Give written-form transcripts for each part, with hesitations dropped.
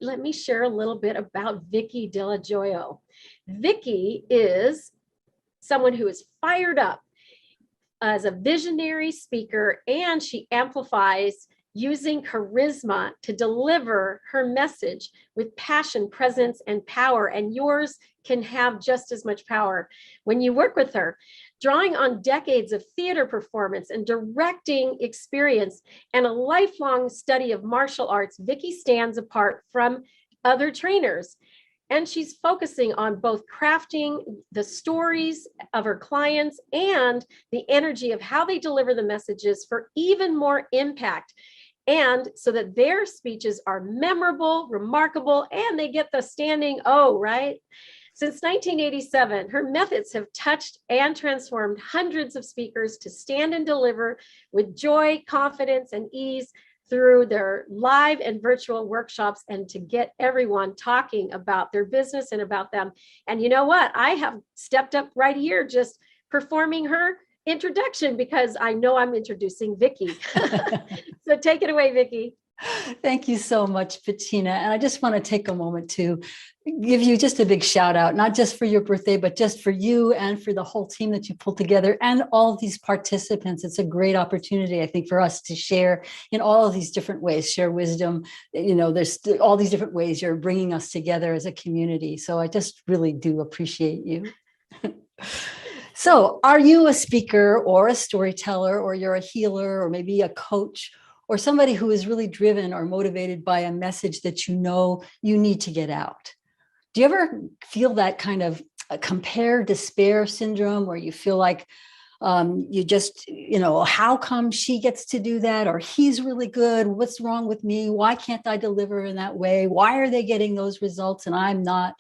let me share a little bit about Vicki Dello Joio. Vicki is someone who is fired up as a visionary speaker, and she amplifies using charisma to deliver her message with passion, presence, and power. And yours can have just as much power when you work with her. Drawing on decades of theater performance and directing experience and a lifelong study of martial arts, Vicki stands apart from other trainers. And she's focusing on both crafting the stories of her clients and the energy of how they deliver the messages for even more impact. And so that their speeches are memorable, remarkable, and they get the standing O, right? Since 1987, her methods have touched and transformed hundreds of speakers to stand and deliver with joy, confidence, and ease through their live and virtual workshops, and to get everyone talking about their business and about them. And you know what? I have stepped up right here just performing her introduction because I know I'm introducing Vicki. So take it away, Vicki. Thank you so much, Bettina. And I just want to take a moment to give you just a big shout out, not just for your birthday, but just for you and for the whole team that you pulled together and all of these participants. It's a great opportunity, I think, for us to share in all of these different ways, share wisdom. You know, there's all these different ways you're bringing us together as a community. So I just really do appreciate you. So are you a speaker or a storyteller, or you're a healer, or maybe a coach, or somebody who is really driven or motivated by a message that you know you need to get out? Do you ever feel that kind of compare despair syndrome, where you feel like you just, you know, how come she gets to do that, or he's really good? What's wrong with me? Why can't I deliver in that way? Why are they getting those results and I'm not?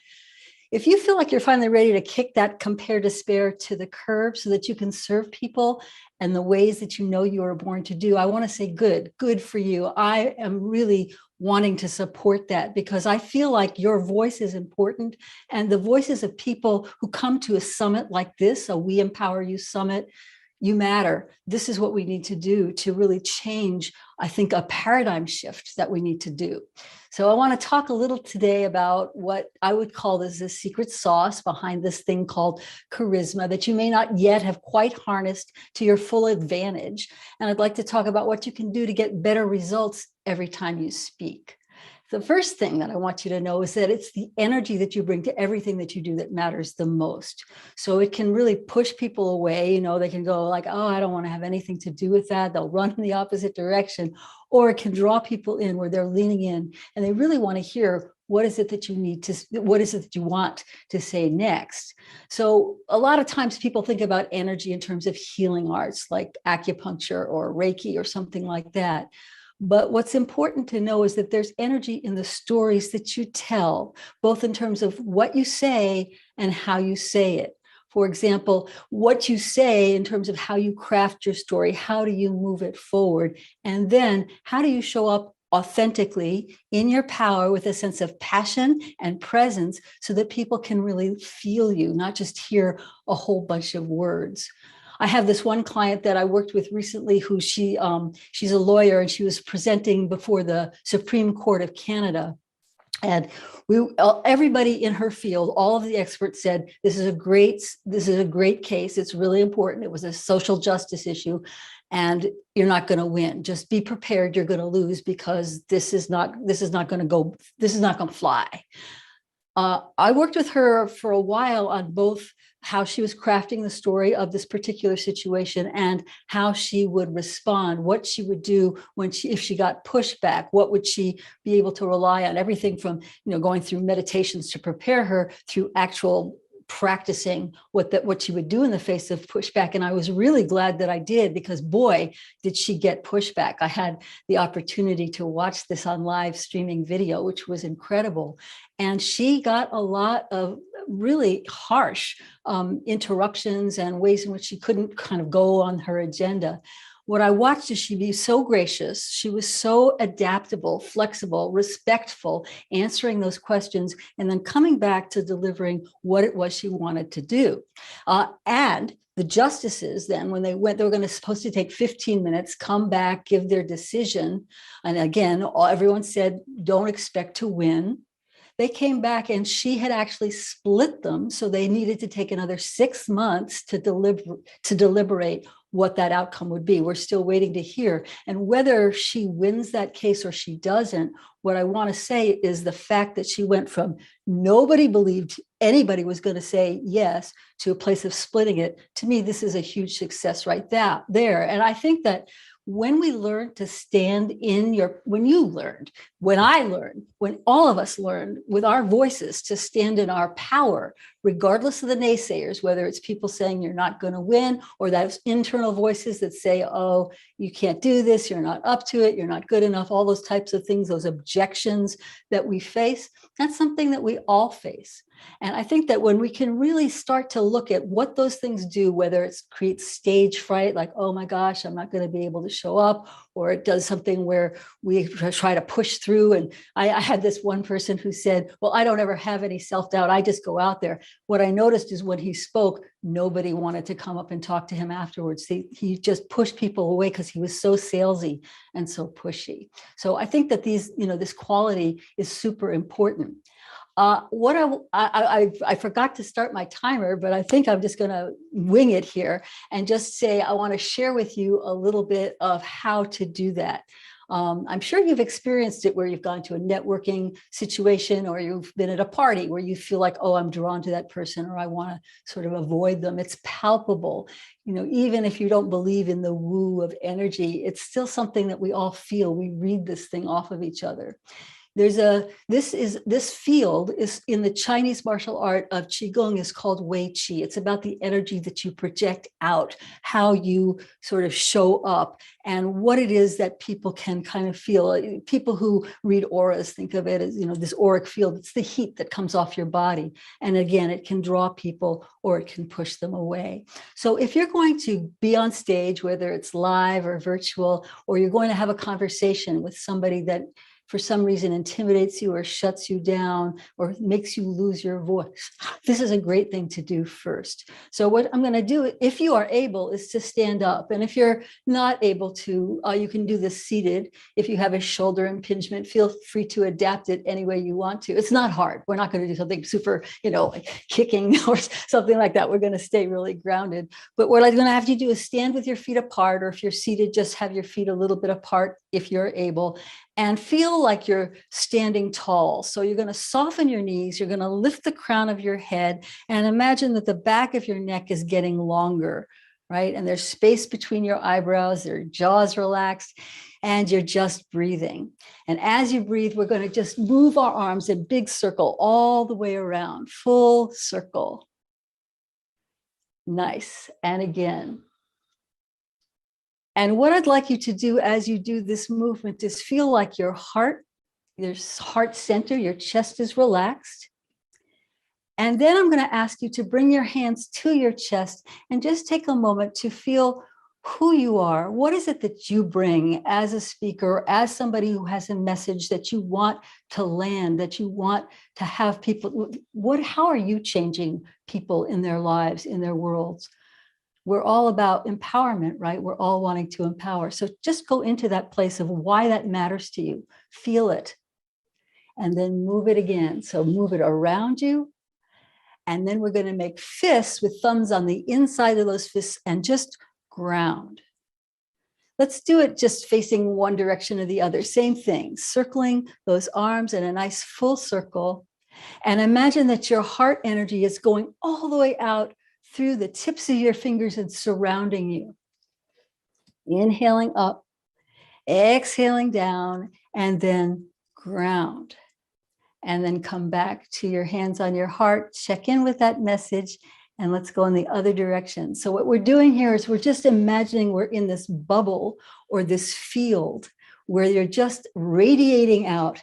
If you feel like you're finally ready to kick that compare despair to the curb so that you can serve people and the ways that you know you are born to do, I want to say good for you. I am really wanting to support that, because I feel like your voice is important, and the voices of people who come to a summit like this, a We Empower You summit, you matter. This is what we need to do to really change, I think, a paradigm shift that we need to do. So I want to talk a little today about what I would call this the secret sauce behind this thing called charisma that you may not yet have quite harnessed to your full advantage. And I'd like to talk about what you can do to get better results every time you speak. The first thing that I want you to know is that it's the energy that you bring to everything that you do that matters the most. So it can really push people away. You know, they can go like, oh, I don't want to have anything to do with that. They'll run in the opposite direction. Or it can draw people in where they're leaning in and they really want to hear, what is it that you need to, what is it that you want to say next? So a lot of times people think about energy in terms of healing arts like acupuncture or Reiki or something like that. But what's important to know is that there's energy in the stories that you tell, both in terms of what you say and how you say it. For example, what you say in terms of how you craft your story, how do you move it forward? And then how do you show up authentically in your power with a sense of passion and presence so that people can really feel you, not just hear a whole bunch of words. I have this one client that I worked with recently who she's a lawyer, and she was presenting before the Supreme Court of Canada. And everybody in her field, all of the experts said, this is a great case. It's really important. It was a social justice issue, and you're not going to win. Just be prepared. You're going to lose, because this is not going to fly. I worked with her for a while on both how she was crafting the story of this particular situation and how she would respond, what she would do if she got pushback, what would she be able to rely on, everything from, going through meditations to prepare her through actual practicing what she would do in the face of pushback. And I was really glad that I did, because boy, did she get pushback. I had the opportunity to watch this on live streaming video, which was incredible. And she got a lot of really harsh interruptions and ways in which she couldn't kind of go on her agenda. what I watched is she be so gracious. She was so adaptable, flexible, respectful, answering those questions, and then coming back to delivering what it was she wanted to do. And the justices then, when they went, they were supposed to take 15 minutes, come back, give their decision. And again, everyone said, don't expect to win. They came back and she had actually split them. So they needed to take another 6 months to deliberate what that outcome would be. We're still waiting to hear. And whether she wins that case or she doesn't, what I want to say is the fact that she went from nobody believed anybody was going to say yes to a place of splitting it. To me, this is a huge success right there. And I think that when we learn to stand in when I learned, when all of us learned with our voices to stand in our power, regardless of the naysayers, whether it's people saying you're not going to win, or those internal voices that say, oh, you can't do this, you're not up to it, you're not good enough, all those types of things, those objections that we face, that's something that we all face. And I think that when we can really start to look at what those things do, whether it creates stage fright, like, oh my gosh, I'm not going to be able to show up, or it does something where we try to push through. And I had this one person who said, well, I don't ever have any self-doubt. I just go out there. What I noticed is when he spoke, nobody wanted to come up and talk to him afterwards. He just pushed people away because he was so salesy and so pushy. So I think that this quality is super important. I forgot to start my timer, but I think I'm just going to wing it here and just say I want to share with you a little bit of how to do that. I'm sure you've experienced it where you've gone to a networking situation, or you've been at a party where you feel like, oh, I'm drawn to that person, or I want to sort of avoid them. It's palpable. Even if you don't believe in the woo of energy, it's still something that we all feel. We read this thing off of each other. This field is in the Chinese martial art of Qigong is called Wei Qi. It's about the energy that you project out, how you sort of show up, and what it is that people can kind of feel. People who read auras think of it as, this auric field. It's the heat that comes off your body. And again, it can draw people or it can push them away. So if you're going to be on stage, whether it's live or virtual, or you're going to have a conversation with somebody that for some reason intimidates you or shuts you down or makes you lose your voice, this is a great thing to do first. So what I'm going to do, if you are able, is to stand up. And if you're not able to, you can do this seated. If you have a shoulder impingement, feel free to adapt it any way you want to. It's not hard. We're not going to do something super, like kicking or something like that. We're going to stay really grounded. But what I'm going to have you do is stand with your feet apart, or if you're seated, just have your feet a little bit apart if you're able, and feel like you're standing tall. So you're going to soften your knees, you're going to lift the crown of your head, and imagine that the back of your neck is getting longer, right? And there's space between your eyebrows, your jaw's relaxed, and you're just breathing. And as you breathe, we're going to just move our arms in big circle all the way around, full circle. Nice. And again. And what I'd like you to do as you do this movement is feel like your heart center, your chest is relaxed. And then I'm going to ask you to bring your hands to your chest and just take a moment to feel who you are. What is it that you bring as a speaker, as somebody who has a message that you want to land, that you want to have people? How are you changing people in their lives, in their worlds? We're all about empowerment, right? We're all wanting to empower. So just go into that place of why that matters to you. Feel it. And then move it again. So move it around you. And then we're going to make fists with thumbs on the inside of those fists and just ground. Let's do it just facing one direction or the other. Same thing, circling those arms in a nice full circle. And imagine that your heart energy is going all the way out through the tips of your fingers and surrounding you. Inhaling up, exhaling down, and then ground. And then come back to your hands on your heart, check in with that message, and let's go in the other direction. So what we're doing here is we're just imagining we're in this bubble or this field where you're just radiating out.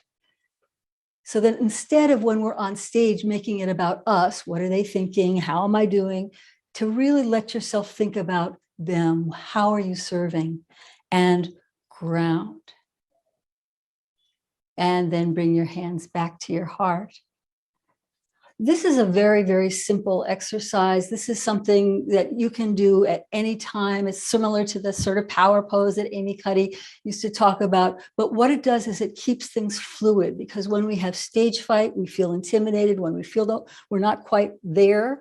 So that instead of when we're on stage making it about us, what are they thinking? How am I doing? To really let yourself think about them. How are you serving? And ground. And then bring your hands back to your heart. This is a very, very simple exercise. This is something that you can do at any time. It's similar to the sort of power pose that Amy Cuddy used to talk about. But what it does is it keeps things fluid, because when we have stage fright, we feel intimidated. When we feel that we're not quite there,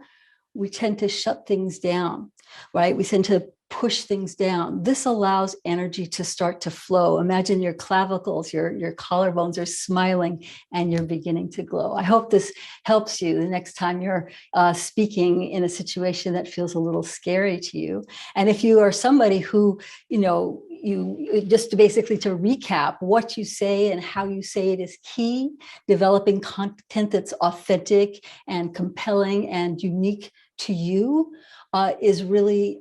we tend to shut things down, right? We tend to push things down. This allows energy to start to flow. Imagine your clavicles, your collarbones are smiling and you're beginning to glow. I hope this helps you the next time you're speaking in a situation that feels a little scary to you. And if you are somebody who, you just basically to recap, what you say and how you say it is key. Developing content that's authentic and compelling and unique to you is really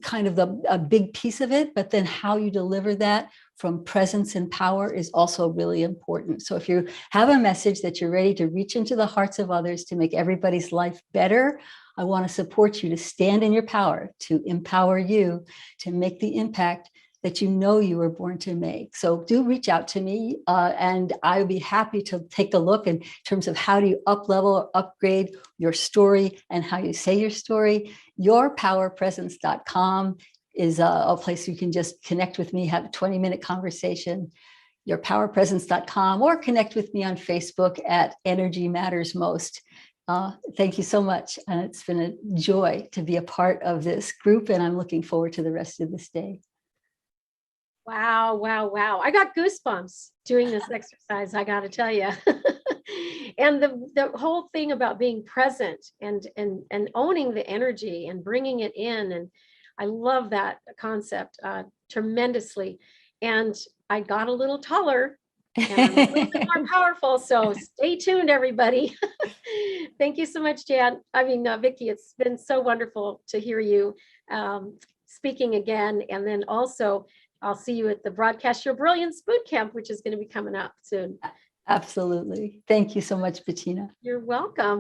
kind of a big piece of it, but then how you deliver that from presence and power is also really important. So if you have a message that you're ready to reach into the hearts of others to make everybody's life better, I want to support you to stand in your power, to empower you to make the impact that you know you were born to make. So do reach out to me and I would be happy to take a look in terms of how do you up-level or upgrade your story and how you say your story. Yourpowerpresence.com is a place you can just connect with me, have a 20-minute conversation. Yourpowerpresence.com, or connect with me on Facebook at Energy Matters Most. Thank you so much. And it's been a joy to be a part of this group, and I'm looking forward to the rest of this day. Wow, wow, wow. I got goosebumps doing this exercise, I got to tell you. And the whole thing about being present and owning the energy and bringing it in. And I love that concept tremendously. And I got a little taller and I'm a little bit more powerful. So stay tuned, everybody. Thank you so much, Vicki. It's been so wonderful to hear you speaking again. And then also, I'll see you at the Broadcast Your Brilliance Bootcamp, which is going to be coming up soon. Absolutely. Thank you so much, Bettina. You're welcome.